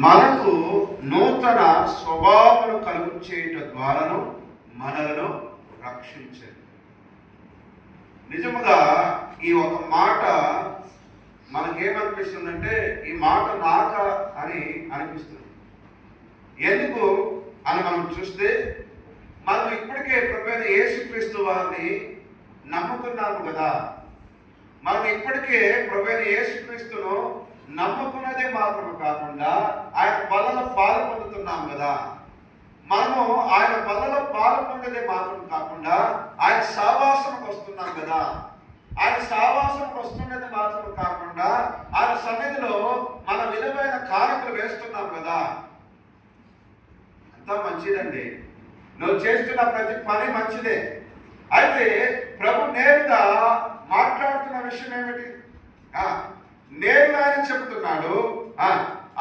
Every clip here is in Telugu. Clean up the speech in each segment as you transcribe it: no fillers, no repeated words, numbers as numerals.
మనకు నూతన స్వభావమును కలుగు చేయట ద్వారాను మనలను రక్షించండి. నిజముగా ఈ ఒక మాట మనకేమనిపిస్తుందంటే ఈ మాట నాక అని అనిపిస్తుంది. ఎందుకు అని మనం చూస్తే మనం ఇప్పటికే ప్రభువైన యేసుక్రీస్తు వారిని నమ్ముకున్నాము కదా. మనం ఇప్పటికే ప్రభువైన యేసుక్రీస్తును నమ్ముకున్నదే మాత్రమే కాకుండా ఆయన బలలో పాలు పొందుతున్నాం కదా. మనము ఆయన బలలో పాలు పొందేదే మాత్రం కాకుండా ఆయన సావాసనకు వస్తున్నాం కదా. ఆయన సావాసనకు వస్తున్నది మాత్రం కాకుండా ఆయన సన్నిధిలో మన విలువైన కానుకలు వేస్తున్నాం కదా. అంతా మంచిదండి, నువ్వు చేస్తున్న ప్రతి పని మంచిదే. అయితే ప్రభు నేరుగా మాట్లాడుతున్న విషయం ఏమిటి? నేరుగా ఆయన చెబుతున్నాడు.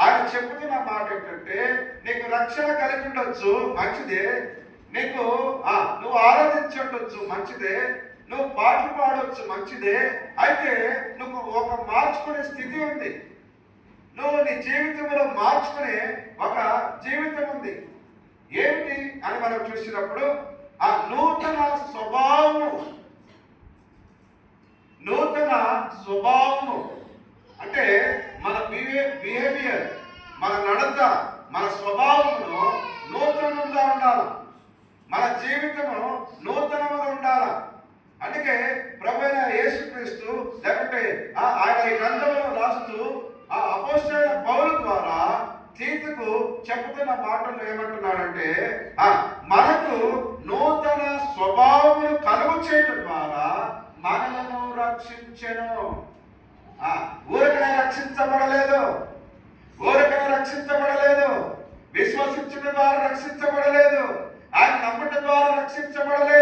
ఆయన చెబుతున్న మాట ఏంటంటే నీకు రక్షణ కలిగి ఉండొచ్చు, మంచిదే. నీకు నువ్వు ఆరాధించవచ్చు, మంచిదే. నువ్వు పాటలు పాడవచ్చు, మంచిదే. అయితే నువ్వు ఒక మార్చుకునే స్థితి ఉంది. నువ్వు నీ జీవితంలో మార్చుకునే ఒక జీవితం ఉంది. ఏమిటి అని మనం చూసినప్పుడు ఆ నూతన స్వభావము. నూతన స్వభావము అంటే మన బిహేవియర్, మన నడత, మన స్వభావమును నూతనంగా ఉండాలి. మన జీవితము నూతనంగా ఉండాలి. అందుకే ప్రభువైన యేసుక్రీస్తు లేకపోతే ఆయన ఈ గ్రంథంలో రాస్తూ ఆ అపోస్తలుడైన పౌలు ద్వారా తీతుకు చెప్పుతున్న మాటలు ఏమంటున్నాడంటే మనకు నూతన స్వభావమును కలుగు చేయడం ద్వారా మనలను రక్షించెను. ఊరికనే రక్షించబడలేదు, ఊరికనే రక్షించబడలేదు, విశ్వసించడం ద్వారా రక్షించబడలేదు, ఆయన నమ్మటం ద్వారా రక్షించబడలేదు.